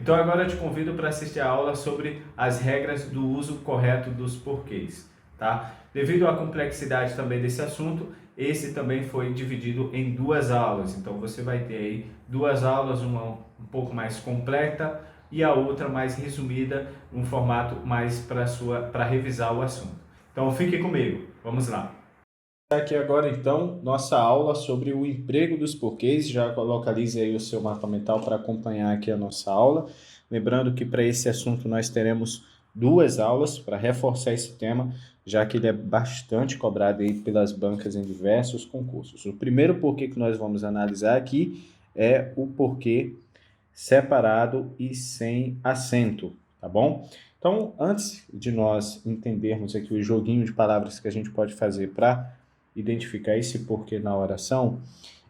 Então agora eu te convido para assistir a aula sobre as regras do uso correto dos porquês, tá? Devido à complexidade também desse assunto, esse também foi dividido em duas aulas. Então você vai ter aí duas aulas, uma um pouco mais completa e a outra mais resumida, um formato mais para revisar o assunto. Então fique comigo, vamos lá. Aqui agora então nossa aula sobre o emprego dos porquês. Já localize aí o seu mapa mental para acompanhar aqui a nossa aula. Lembrando que para esse assunto nós teremos duas aulas para reforçar esse tema, já que ele é bastante cobrado aí pelas bancas em diversos concursos. O primeiro porquê que nós vamos analisar aqui é o porquê separado e sem acento, tá bom? Então, antes de nós entendermos aqui o joguinho de palavras que a gente pode fazer para identificar esse porquê na oração,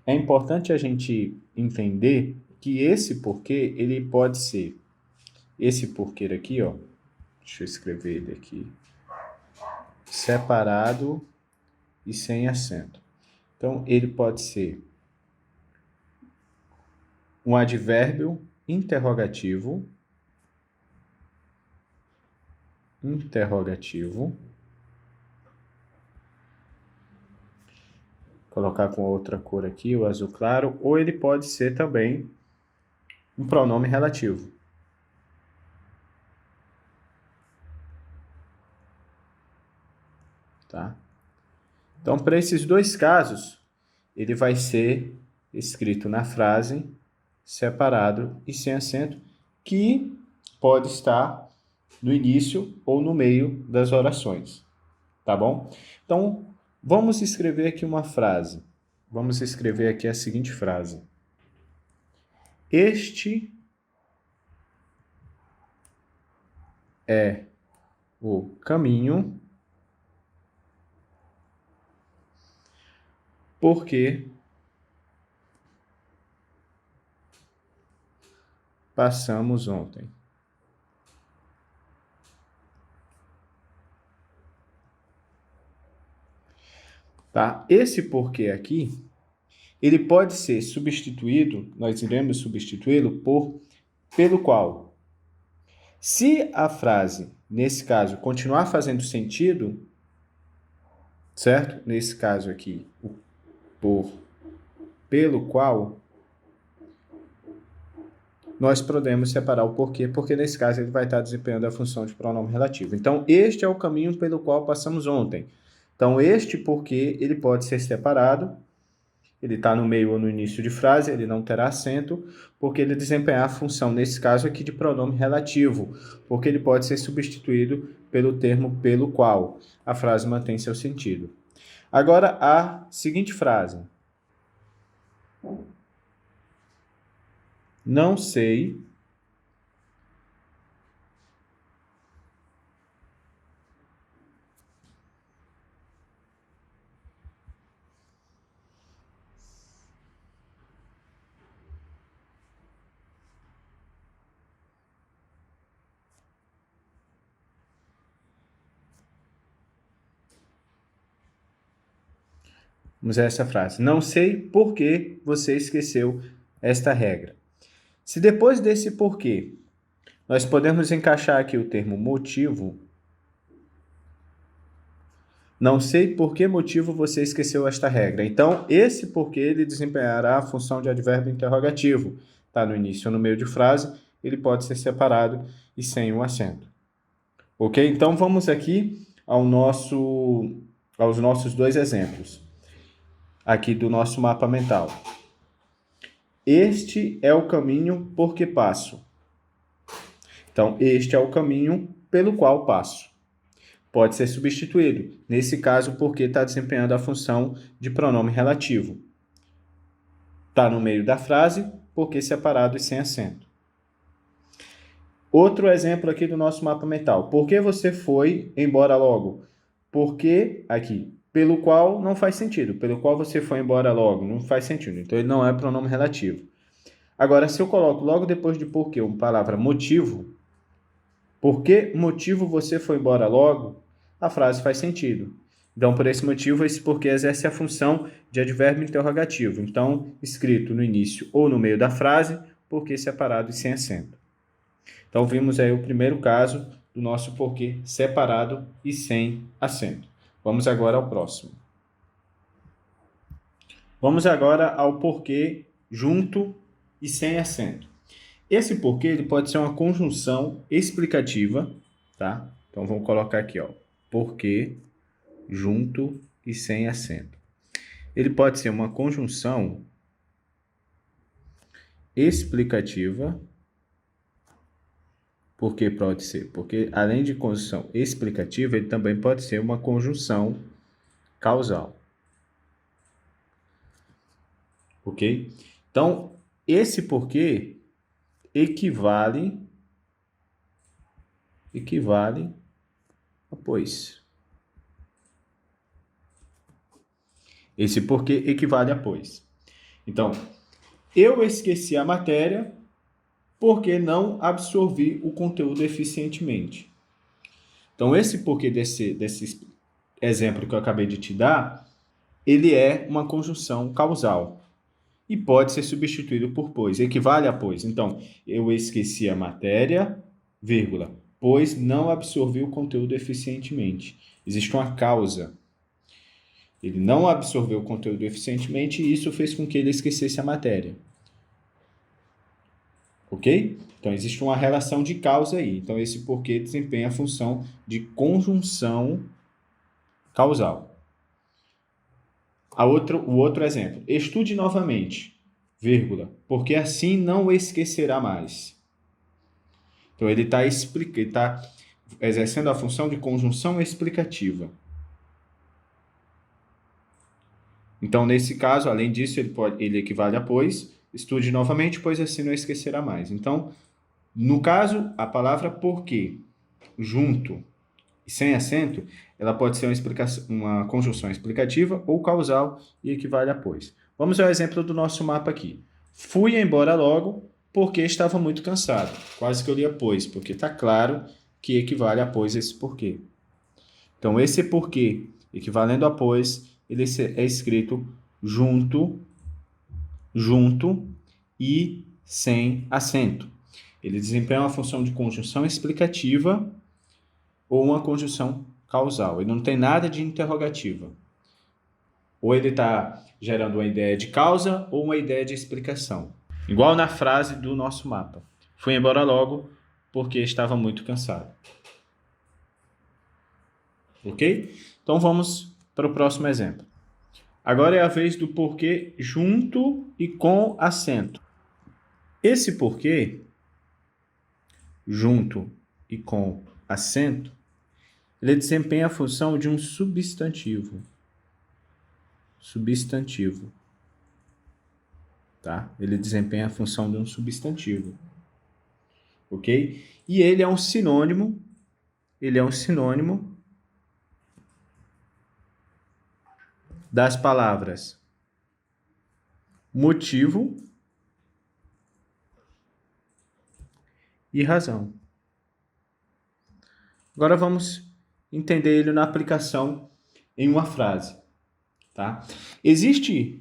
é importante a gente entender que esse porquê, ele pode ser esse porquê aqui, ó, deixa eu escrever ele aqui, separado e sem acento. Então, ele pode ser um advérbio interrogativo, colocar com outra cor aqui, o azul claro, ou ele pode ser também um pronome relativo. Tá? Então, para esses dois casos, ele vai ser escrito na frase, separado e sem acento, que pode estar no início ou no meio das orações. Tá bom? Então, vamos escrever aqui uma frase. Vamos escrever aqui a seguinte frase. Este é o caminho porque passamos ontem. Tá? Esse porquê aqui, ele pode ser substituído, nós iremos substituí-lo por pelo qual. Se a frase, nesse caso, continuar fazendo sentido, certo? Nesse caso aqui, o por pelo qual, nós podemos separar o porquê, porque nesse caso ele vai estar desempenhando a função de pronome relativo. Então, este é o caminho pelo qual passamos ontem. Então, este porquê, ele pode ser separado, ele está no meio ou no início de frase, ele não terá acento, porque ele desempenhar a função, nesse caso aqui, de pronome relativo, porque ele pode ser substituído pelo termo pelo qual. A frase mantém seu sentido. Agora, a seguinte frase. Não sei Vamos a essa frase. Não sei por que você esqueceu esta regra. Se depois desse porquê, nós podemos encaixar aqui o termo motivo. Não sei por que motivo você esqueceu esta regra. Então, esse porquê ele desempenhará a função de advérbio interrogativo. Está no início ou no meio de frase, ele pode ser separado e sem um acento. Ok? Então, vamos aqui aos nossos dois exemplos aqui do nosso mapa mental. Este é o caminho por que passo. Então, este é o caminho pelo qual passo. Pode ser substituído, nesse caso, porque está desempenhando a função de pronome relativo. Está no meio da frase, porque separado e sem acento. Outro exemplo aqui do nosso mapa mental. Por que você foi embora logo? Porque, aqui, pelo qual não faz sentido. Pelo qual você foi embora logo, não faz sentido. Então, ele não é pronome relativo. Agora, se eu coloco logo depois de porquê uma palavra motivo, por que motivo você foi embora logo? A frase faz sentido. Então, por esse motivo, esse porquê exerce a função de advérbio interrogativo. Então, escrito no início ou no meio da frase, porquê separado e sem acento. Então, vimos aí o primeiro caso do nosso porquê separado e sem acento. Vamos agora ao próximo. Vamos agora ao porquê junto e sem acento. Esse porquê ele pode ser uma conjunção explicativa, tá? Então, vamos colocar aqui, ó, porquê junto e sem acento. Ele pode ser uma conjunção explicativa. Por que pode ser? Porque, além de conjunção explicativa, ele também pode ser uma conjunção causal. Ok? Então, esse porquê equivale a pois. Esse porquê equivale a pois. Então, eu esqueci a matéria porque não absorvi o conteúdo eficientemente. Então, esse porquê desse exemplo que eu acabei de te dar, ele é uma conjunção causal e pode ser substituído por pois, equivale a pois. Então, eu esqueci a matéria, vírgula, pois não absorvi o conteúdo eficientemente. Existe uma causa. Ele não absorveu o conteúdo eficientemente e isso fez com que ele esquecesse a matéria. Ok? Então, existe uma relação de causa aí. Então, esse porquê desempenha a função de conjunção causal. O outro exemplo. Estude novamente, vírgula, porque assim não esquecerá mais. Então, ele está exercendo a função de conjunção explicativa. Então, nesse caso, além disso, ele equivale a pois. Estude novamente, pois assim não esquecerá mais. Então, no caso, a palavra porque, junto e sem acento, ela pode ser uma conjunção explicativa ou causal e equivale a pois. Vamos ao exemplo do nosso mapa aqui. Fui embora logo porque estava muito cansado. Quase que eu lia pois, porque está claro que equivale a pois esse porquê. Então, esse porquê, equivalendo a pois, ele é escrito junto e sem acento. Ele desempenha uma função de conjunção explicativa ou uma conjunção causal. Ele não tem nada de interrogativa. Ou ele está gerando uma ideia de causa ou uma ideia de explicação. Igual na frase do nosso mapa. Fui embora logo porque estava muito cansado. Ok? Então vamos para o próximo exemplo. Agora é a vez do porquê junto e com acento. Esse porquê junto e com acento, ele desempenha a função de um substantivo. Substantivo. Tá? Ele desempenha a função de um substantivo. Ok? E ele é um sinônimo. Das palavras motivo e razão. Agora vamos entender ele na aplicação em uma frase. Tá? Existe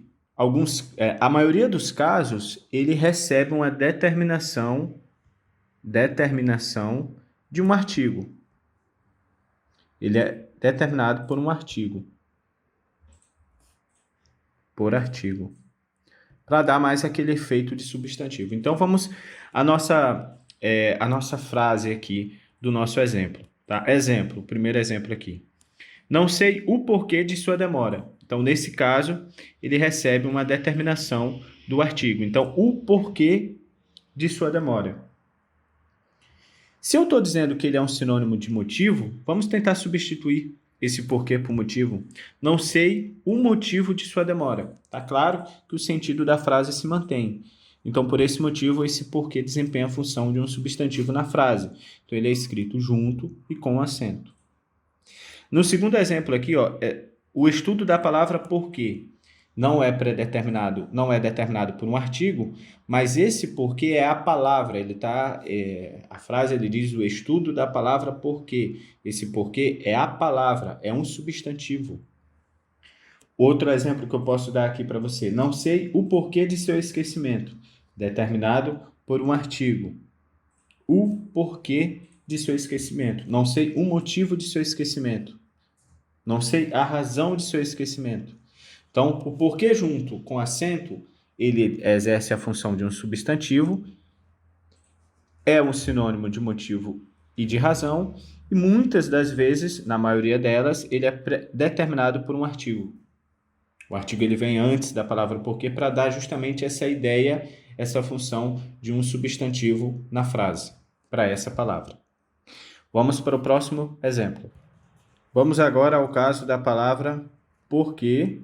a maioria dos casos, ele recebe uma determinação de um artigo. Ele é determinado por um artigo. Por artigo. Para dar mais aquele efeito de substantivo. Então, vamos a nossa frase aqui do nosso exemplo. Tá? Exemplo, primeiro exemplo aqui. Não sei o porquê de sua demora. Então, nesse caso, ele recebe uma determinação do artigo. Então, o porquê de sua demora. Se eu estou dizendo que ele é um sinônimo de motivo, vamos tentar substituir esse porquê por motivo. Não sei o motivo de sua demora. Está claro que o sentido da frase se mantém. Então, por esse motivo, esse porquê desempenha a função de um substantivo na frase. Então, ele é escrito junto e com acento. No segundo exemplo aqui, o estudo da palavra porquê não é determinado por um artigo, mas esse porquê é a palavra. A frase ele diz o estudo da palavra porquê. Esse porquê é a palavra, é um substantivo. Outro exemplo que eu posso dar aqui para você. Não sei o porquê de seu esquecimento. Determinado por um artigo. o porquê de seu esquecimento. Não sei o motivo de seu esquecimento. Não sei a razão de seu esquecimento. Então, o porquê junto com acento, ele exerce a função de um substantivo, é um sinônimo de motivo e de razão, e muitas das vezes, na maioria delas, ele é determinado por um artigo. O artigo ele vem antes da palavra porquê para dar justamente essa ideia, essa função de um substantivo na frase, para essa palavra. Vamos para o próximo exemplo. Vamos agora ao caso da palavra porquê,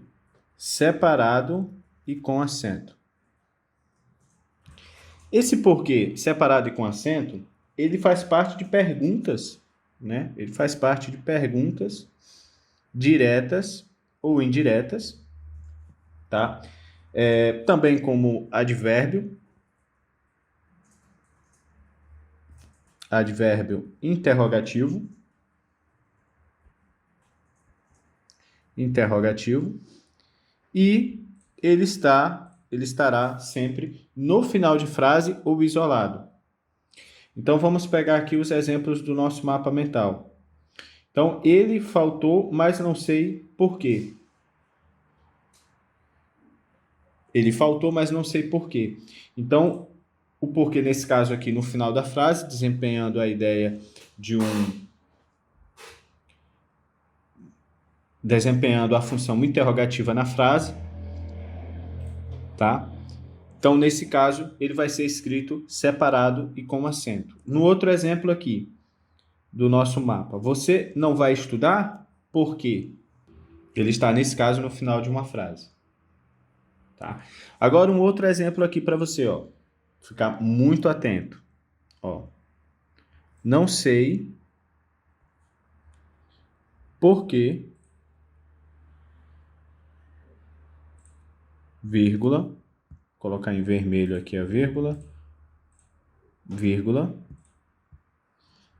separado e com acento. Esse porquê separado e com acento, ele faz parte de perguntas, né? Ele faz parte de perguntas diretas ou indiretas, tá? Também como advérbio interrogativo, e ele estará sempre no final de frase ou isolado. Então, vamos pegar aqui os exemplos do nosso mapa mental. Então, ele faltou, mas não sei por quê. Ele faltou, mas não sei por quê. Então, o porquê, nesse caso aqui, no final da frase, desempenhando a ideia de desempenhando a função interrogativa na frase, tá? Então, nesse caso, ele vai ser escrito separado e com acento. No outro exemplo aqui, do nosso mapa, você não vai estudar? Por quê? Ele está, nesse caso, no final de uma frase. Tá? Agora, um outro exemplo aqui para você, ó. Ficar muito atento. Ó. Não sei por que, vírgula, colocar em vermelho aqui a vírgula,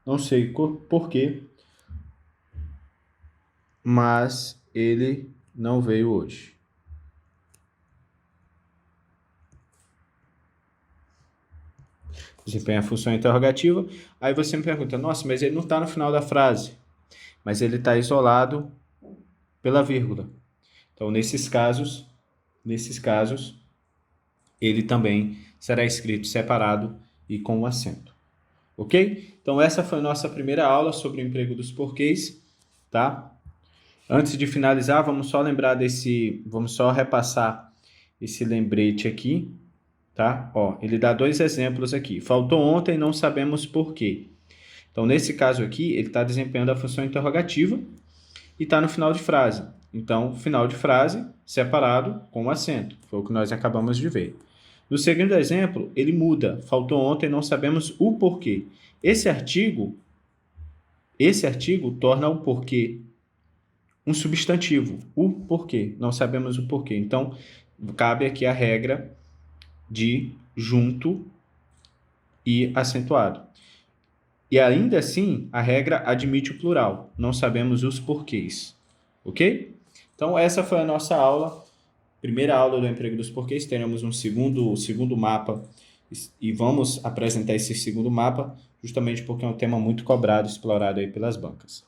não sei por quê, mas ele não veio hoje. Desempenha a função interrogativa. Aí você me pergunta, nossa, mas ele não está no final da frase. Mas ele está isolado pela vírgula. Então, nesses casos, ele também será escrito separado e com um acento. Ok? Então, essa foi a nossa primeira aula sobre o emprego dos porquês, tá? Antes de finalizar, vamos só repassar esse lembrete aqui, tá? Ó, ele dá 2 exemplos aqui. Faltou ontem, não sabemos por quê. Então, nesse caso aqui, ele está desempenhando a função interrogativa e está no final de frase. Então, final de frase, separado com acento. Foi o que nós acabamos de ver. No segundo exemplo, ele muda. Faltou ontem, não sabemos o porquê. Esse artigo torna o porquê um substantivo. O porquê. Não sabemos o porquê. Então, cabe aqui a regra de junto e acentuado. E ainda assim, a regra admite o plural. Não sabemos os porquês. Ok? Então, essa foi a nossa aula. Primeira aula do emprego dos porquês. Teremos um segundo mapa. E vamos apresentar esse segundo mapa justamente porque é um tema muito cobrado, explorado aí pelas bancas.